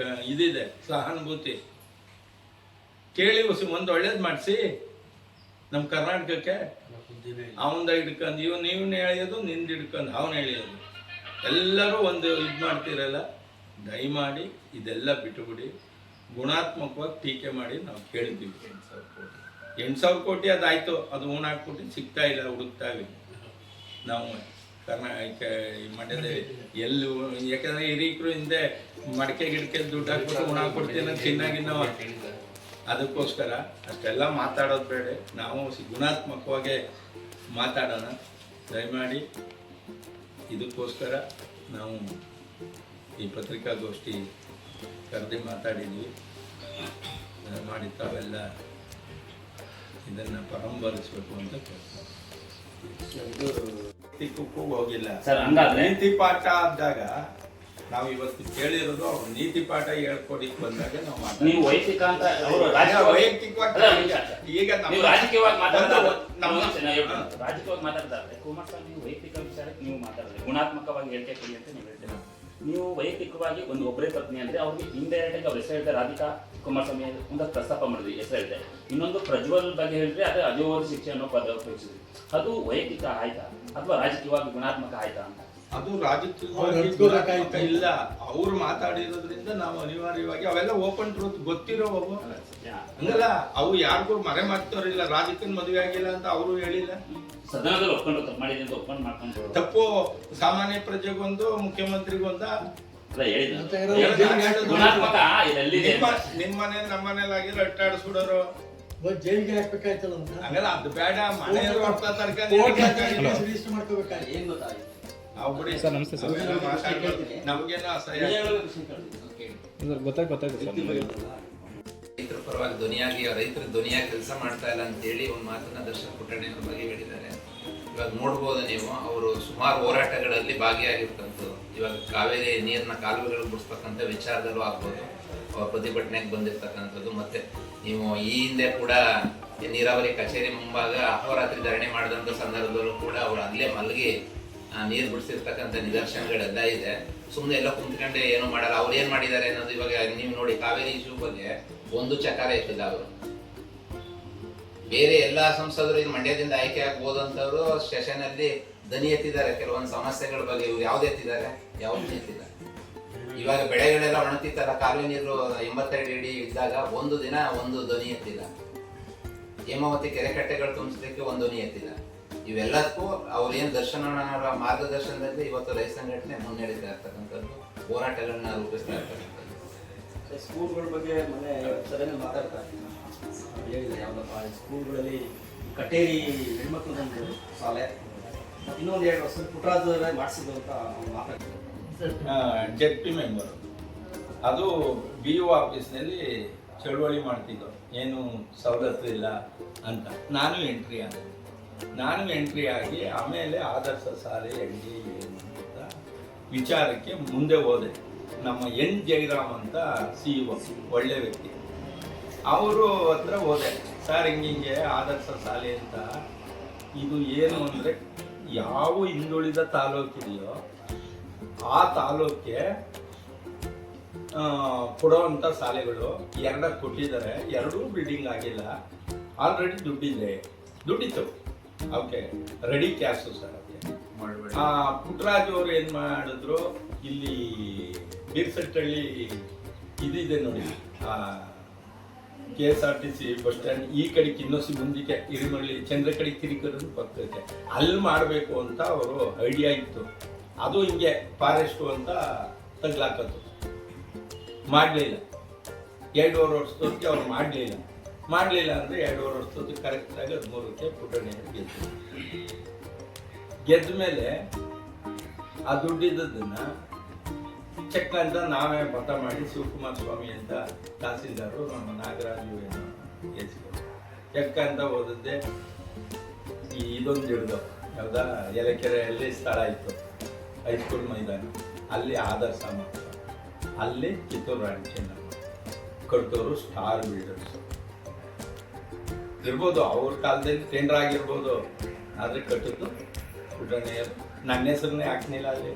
ಇದಿದೆ ಸಹಾನುಭೂತಿ, ಕೇಳಿ ಹೊಸಿ ಒಂದು ಒಳ್ಳೇದು ಮಾಡಿಸಿ ನಮ್ಮ ಕರ್ನಾಟಕಕ್ಕೆ. ಅವನದ ಹಿಡ್ಕೊಂಡು ನೀವನ್ನ ಎಳೆಯೋದು, ನಿಂದು ಹಿಡ್ಕೊಂಡು ಅವನು ಎಳೆಯೋದು, ಎಲ್ಲರೂ ಒಂದು ಇದು ಮಾಡ್ತೀರಲ್ಲ. ದಯಮಾಡಿ ಇದೆಲ್ಲ ಬಿಟ್ಟುಬಿಡಿ. ಗುಣಾತ್ಮಕವಾಗಿ ಟೀಕೆ ಮಾಡಿ ನಾವು ಕೇಳ್ತೀವಿ. 8,000 ಕೋಟಿ ಅದಾಯಿತು, ಅದು ಹಾಕ್ಬಿಟ್ಟು ಸಿಗ್ತಾ ಇಲ್ಲ, ಹುಡುಕ್ತಾವೆ ನಾವು. ಕರ್ನಾಟಕ ಮಂಡ್ಯದಲ್ಲಿ ಎಲ್ಲಿ, ಯಾಕಂದರೆ ಹಿರೀಕರು ಹಿಂದೆ ಮಡಕೆ ಗಿಡಕೆ ದುಡ್ಡು ಹಾಕ್ಬಿಟ್ಟು ಹಾಕ್ಬಿಡ್ತೀನಿ ಚೆನ್ನಾಗಿ ನಾವು. ಅದಕ್ಕೋಸ್ಕರ ಅಷ್ಟೆಲ್ಲ ಮಾತಾಡೋದು ಬೇಡ. ನಾವು ಗುಣಾತ್ಮಕವಾಗಿ ಮಾತಾಡೋಣ ದಯಮಾಡಿ. ಇದಕ್ಕೋಸ್ಕರ ನಾವು ಈ ಪತ್ರಿಕಾಗೋಷ್ಠಿ ಕರೆದು ಮಾತಾಡಿದ್ವಿ. ದಯಮಾಡಿ ತಾವೆಲ್ಲ ಇದನ್ನು ಪರಂಬರಿಸಬೇಕು ಅಂತ ಕೇಳ್ತಾರೆ. ತಿಕ್ಕಕ್ಕೂ ಹೋಗಿಲ್ಲ. ಸರ್, ಹಂಗಾದ್ರೆ ನೀತಿ ಪಾಠ ಆದಾಗ ನಾವು ಇವತ್ತು ಕೇಳಿರೋದು ಅವ್ರು ನೀತಿ ಪಾಠ ಹೇಳ್ಕೊಡಿಕ್ ಬಂದಾಗ ನಾವು ನೀವು ವೈಯಕ್ತಿಕ ಅಂತ ಅವರು ವೈಯಕ್ತಿಕವಾಗಿ ಈಗ ನೀವು ರಾಜಕೀಯವಾಗಿ ಮಾತಾಡ್ತಾರೆ ನಮ್ಮ ರಾಜಕೀಯವಾಗಿ ಮಾತಾಡ್ತಾರೆ ಕುಮಾರಸ್ವಾಮಿ ನೀವು ವೈಯಕ್ತಿಕ ವಿಚಾರಕ್ಕೆ ನೀವು ಮಾತಾಡಿದ್ರೆ ಗುಣಾತ್ಮಕವಾಗಿ ಹೇಳಿಕೆ ಕೊಡಿ ಅಂತ ನೀವು ಹೇಳ್ತೀರಾ. ನೀವು ವೈಯಕ್ತಿಕವಾಗಿ ಒಂದು ಒಬ್ಬರೇ ಪತ್ನಿ ಅಂದ್ರೆ ಅವ್ರಿಗೆ ಇಂಡೈರೆಕ್ಟ್ ಆಗಿ ಅವ್ರ ಹೆಸರು ಹೇಳ್ತಾರೆ, ರಾಧಿಕಾ ಕುಮಾರಸ್ವಾಮಿ ಅಂತ ಪ್ರಸ್ತಾಪ ಮಾಡಿದ್ವಿ, ಹೆಸರು ಹೇಳಿದೆ. ಇನ್ನೊಂದು ಪ್ರಜ್ವಲ್ ಬಗ್ಗೆ ಹೇಳಿದ್ರೆ ಅದೇ ಅಜೋರ್ ಶಿಕ್ಷೆ ಅನ್ನೋ ಪದ ಉಪಯೋಗಿಸಿದ್ವಿ. ಅದು ವೈಯಕ್ತಿಕ ಆಯ್ತಾ ಅಥವಾ ರಾಜಕೀಯವಾಗಿ ಗುಣಾತ್ಮಕ ಆಯ್ತಾ ಅಂತ? ಅದು ರಾಜಕೀಯ ಇಲ್ಲ, ಅವ್ರು ಮಾತಾಡಿರೋದ್ರಿಂದ ನಾವು ಅನಿವಾರ್ಯವಾಗಿ ಅವೆಲ್ಲ ಓಪನ್ ಟ್ರೂತ್ ಗೊತ್ತಿರೋ ಹಂಗಲ್ಲ, ಅವು ಯಾರಿಗೂ ಮರೆ ಮಾಡ್ತಾರಿಲ್ಲ. ರಾಜಕೀಯ ಮದುವೆ ಆಗಿಲ್ಲ ಅಂತ ಅವರು ಹೇಳಿಲ್ಲ. ಸದನದಲ್ಲಿ ಒಪ್ಕೊಂಡು ತಪ್ಪು ಮಾಡಿದೆ ಅಂತ ಒಪ್ಕೊಂಡು ಮಾಡ್ಕೊಂಡು ತಪ್ಪು ಸಾಮಾನ್ಯ ಪ್ರಜೆಗೊಂದು ಮುಖ್ಯಮಂತ್ರಿಗೊಂದ ಗುಣಾತ್ಮಕ ಇದೆಲ್ಲಿದೆ? ನಿಮ್ಮ ಮನೆ ನಮ್ಮ ಮನೇಲಾಗಿರೋ ಅಟ್ಟಾಡಿಸ್ಬಿಡೋರು ಜೈಲಿಗೆ ಹಾಕ್ಬೇಕಾಯ್ತಲ್ಲ ಅಂತ ಹಂಗಲ್ಲ, ಅದು ಬೇಡ. ಮನೆಯವರು ಅರ್ಥ ತರ್ಕೊಂಡು ರಿಜಿಸ್ಟರ್ ಮಾಡ್ಕೋಬೇಕಾಗಿ ಏನ್ ಗೊತ್ತಾಯ್ತು ನಾವು ಬಿಡಿ ನಮಗೇನೋ ಅಸಹ್ಯ. ಗೊತ್ತಾಯ್ತು ಸರ್. ರೈತರ ಪರವಾಗಿ ಧ್ವನಿಯಾಗಿ ರೈತರ ಧ್ವನಿಯಾಗಿ ಕೆಲಸ ಮಾಡ್ತಾ ಇಲ್ಲ ಅಂತ ಹೇಳಿ ಒಂದು ಮಾತನ್ನ ದರ್ಶನ್ ಪುಟ್ಟಣ್ಣಿ ಅವ್ರ ಬಗ್ಗೆ ಹೇಳಿದ್ದಾರೆ. ಇವಾಗ ನೋಡ್ಬೋದು ನೀವು, ಅವರು ಸುಮಾರು ಹೋರಾಟಗಳಲ್ಲಿ ಭಾಗಿಯಾಗಿರ್ತಕ್ಕಂಥದ್ದು. ಇವಾಗ ಕಾವೇರಿ ನೀರಿನ ಕಾಲುವೆಗಳು ಬಿಡಿಸ್ತಕ್ಕಂಥ ವಿಚಾರದಲ್ಲೂ ಆಗ್ಬೋದು ಅವ್ರ ಪ್ರತಿಭಟನೆಗೆ ಬಂದಿರ್ತಕ್ಕಂಥದ್ದು. ಮತ್ತೆ ನೀವು ಈ ಹಿಂದೆ ಕೂಡ ನೀರಾವರಿ ಕಚೇರಿ ಮುಂಭಾಗ ಅಹೋರಾತ್ರಿ ಧರಣಿ ಮಾಡಿದಂಥ ಸಂದರ್ಭದಲ್ಲೂ ಕೂಡ ಅವರು ಅಲ್ಲೇ ಮಲಗಿ ನೀರು ಬಿಡಿಸಿರ್ತಕ್ಕಂಥ ನಿದರ್ಶನಗಳೆಲ್ಲ ಇದೆ. ಸುಮ್ಮನೆ ಎಲ್ಲ ಕುಂತ್ಕೊಂಡೆ ಏನೂ ಮಾಡಲ್ಲ. ಅವ್ರು ಏನ್ ಮಾಡಿದ್ದಾರೆ ಅನ್ನೋದು ಇವಾಗ ನೀವು ನೋಡಿ, ಕಾವೇರಿ ಇಶ್ಯೂ ಬಗ್ಗೆ ಒಂದು ಚಕಾರ ಎತ್ತಿಲ್ಲ ಅವರು. ಬೇರೆ ಎಲ್ಲಾ ಸಂಸದರು ಈಗ ಮಂಡ್ಯದಿಂದ ಆಯ್ಕೆ ಆಗ್ಬೋದು ಅಂತವ್ರು ಸೆಷನ್ ಅಲ್ಲಿ ದನಿ ಎತ್ತಿದ್ದಾರೆ ಕೆಲವೊಂದು ಸಮಸ್ಯೆಗಳ ಬಗ್ಗೆ. ಇವ್ರು ಯಾವ್ದು ಎತ್ತಿದ್ದಾರೆ? ಯಾವ್ದು ಎತ್ತಿಲ್ಲ. ಇವಾಗ ಬೆಳೆಗಳೆಲ್ಲ ಒಣಗ್ತಿತ್ತಲ್ಲ, ಕಾಲುವೆ ನೀರು 82 ಅಡಿ ಇದ್ದಾಗ ಒಂದು ದಿನ ಒಂದು ಧ್ವನಿ ಎತ್ತಿಲ್ಲ. ಹೇಮಾವತಿ ಕೆರೆ ಕಟ್ಟೆಗಳು ತುಂಬಿಸಲಿಕ್ಕೆ ಒಂದು ಧ್ವನಿ ಎತ್ತಿಲ್ಲ. ಇವೆಲ್ಲದಕ್ಕೂ ಅವ್ರೇನು ದರ್ಶನವರ ಮಾರ್ಗದರ್ಶನದಲ್ಲಿ ಇವತ್ತು ರೈತ ಸಂಘಟನೆ ಮುನ್ನಡೆತಾ ಇರ್ತಕ್ಕಂಥದ್ದು, ಹೋರಾಟಗಳನ್ನ ರೂಪಿಸ್ತಾ ಇರ್ತಕ್ಕಂಥದ್ದು. ಸ್ಕೂಲ್ಗಳ ಬಗ್ಗೆ ಮೊನ್ನೆ ಸಭೆಯಲ್ಲಿ ಮಾತಾಡ್ತಾ ಹೇಳಿದ್ದಾರೆ. ಯಾವ್ದಪ್ಪ ಸ್ಕೂಲ್ಗಳಲ್ಲಿ ಕಟೇರಿ ಹೆಣ್ಮಕ್ಳದೊಂದು ಶಾಲೆ, ಇನ್ನೊಂದು 2 ವರ್ಷ ಪುಟ್ಟರಾಜ್ ಮಾಡಿಸಿದ್ರು ಅಂತ ಮಾತಾಡ್ತಾರೆ. ಜೆಡ್ಪಿ ಮೆಂಬರ್ ಅದು BO ಆಫೀಸ್ನಲ್ಲಿ ಚಳುವಳಿ ಮಾಡ್ತಿದ್ದು, ಏನು ಸವಲತ್ತು ಇಲ್ಲ ಅಂತ. ನಾನು ಎಂಟ್ರಿ ಆಗಿ ಆಮೇಲೆ ಆದರ್ಶ ಶಾಲೆ ಹೆಂಗೆ ಏನು ಅಂತ ವಿಚಾರಕ್ಕೆ ಮುಂದೆ ಹೋದೆ. ನಮ್ಮ N ಜಯರಾಮ್ ಅಂತ CEO, ಒಳ್ಳೆ ವ್ಯಕ್ತಿ, ಅವರು ಹತ್ರ ಹೋದೆ. ಸರ್ ಹಿಂಗೆ ಆದರ್ಶ ಶಾಲೆ ಅಂತ, ಇದು ಏನು ಅಂದರೆ ಯಾವ ಹಿಂದುಳಿದ ತಾಲೂಕಿದೆಯೋ ಆ ತಾಲೂಕಿಗೆ ಕೊಡುವಂಥ ಶಾಲೆಗಳು 2 ಕೊಟ್ಟಿದ್ದಾರೆ. 2 ಬಿಲ್ಡಿಂಗ್ ಆಗಿಲ್ಲ, ಆಲ್ರೆಡಿ ದುಡ್ಡಿತ್ತು. Okay, ready cash sir. Puttaraj ಅವರು ಏನು ಮಾಡಿದ್ರು, ಇಲ್ಲಿ ಬೀರ್ಸಟ್ಟಳ್ಳಿ ಇದಿದೆ ನೋಡಿ, KSRTC ಬಸ್ ಸ್ಟ್ಯಾಂಡ್ ಈ ಕಡೆಗೆ ಇನ್ನೊಸಿ ಮುಂದಕ್ಕೆ ಇರಿಮಳ್ಳಿ ಚಂದ್ರ ಕಡೆ ತಿರುಗಿರೋದು ಪಕ್ಕಕ್ಕೆ ಅಲ್ಲಿ ಮಾಡಬೇಕು ಅಂತ ಅವರು ಐಡಿಯಾ ಇತ್ತು. ಅದು ಹಿಂಗೆ ಫಾರೆಸ್ಟು ಅಂತ ತಗ್ಲಾಕತ್ತು. ಮಾಡಲಿಲ್ಲ. 2.5 ವರ್ಷದೊತ್ತಿಗೆ ಅವ್ರು ಮಾಡಲಿಲ್ಲ ಅಂದರೆ 2.5 ವರ್ಷದೊತ್ತಿಗೆ ಕರೆಕ್ಟಾಗಿ 13ಕ್ಕೆ ಪುಟ್ಟಣ್ಣಿ ಗೆದ್ದ ಮೇಲೆ ಆ ದುಡ್ಡಿದ್ದದನ್ನ ಚೆಕ್ ಅಂತ ನಾವೇ ಮತ ಮಾಡಿ ಶಿವಕುಮಾರ ಸ್ವಾಮಿ ಅಂತ ತಹಸೀಲ್ದಾರು, ನಮ್ಮ ನಾಗರಾಜು ಏನೋ ಎಸಿದ್ರು, ಚೆಕ್ ಅಂತ ಓದಿದ್ದೆ. ಇದೊಂದು ಹಿಡ್ದು ಯಾವ್ದಾ ಯಲಕೆರೆಯಲ್ಲಿ ಸ್ಥಳ ಇತ್ತು, ಹೈಸ್ಕೂಲ್ ಮೈದಾನ, ಅಲ್ಲಿ ಆದರ್ಶ ಮಾತ್ರ, ಅಲ್ಲಿ ಕಿತ್ತೂರು ರಾಣಿ ಚೆನ್ನಮ್ಮ ಕಟ್ಟೋರು ಸ್ಟಾರ್ ಬಿಲ್ಡರ್ಸ್ ಇರ್ಬೋದು, ಅವ್ರ ಕಾಲದಲ್ಲಿ ಟೆಂಡರ್ ಆಗಿರ್ಬೋದು, ಆದರೆ ಕಟ್ಟಿದ್ದು ಪುಟ್ಟಣ್ಣಯ್ಯರು. ನನ್ನ ಹೆಸರನ್ನೇ ಹಾಕ್ನಿಲ್ಲ ಅಲ್ಲಿ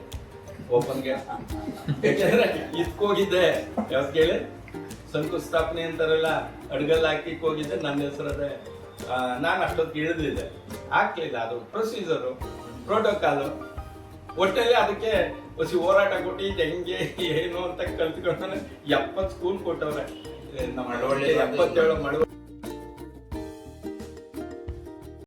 ಓಪನ್ಗೆ. ಯಾಕೆಂದ್ರೆ ಇದಕ್ಕೋಗಿದ್ದೆ, ಯಾವ್ದು ಕೇಳಿ ಶಂಕುಸ್ಥಾಪನೆ ಅಂತಾರಲ್ಲ, ಅಡ್ಗಲ್ ಹಾಕಿಕ್ ಹೋಗಿದ್ದೆ, ನನ್ನ ಹೆಸರದೇ. ನಾನು ಅಷ್ಟೊತ್ತಿಗೆ ಇಳಿದಿದ್ದೆ, ಹಾಕ್ಲಿಲ್ಲ. ಅದು ಪ್ರೊಸೀಜರು, ಪ್ರೋಟೋಕಾಲು. ಒಟ್ಟಲ್ಲಿ ಅದಕ್ಕೆ ಹೊಸ ಹೋರಾಟ ಕೊಟ್ಟು ಇದು ಹೆಂಗೆ ಏನು ಅಂತ ಕಲ್ತ್ಕೊಂಡು 70 ಸ್ಕೂಲ್ ಕೊಟ್ಟವ್ರೆ. ನಮ್ಮ 77 ಮಳವಳ್ಳಿ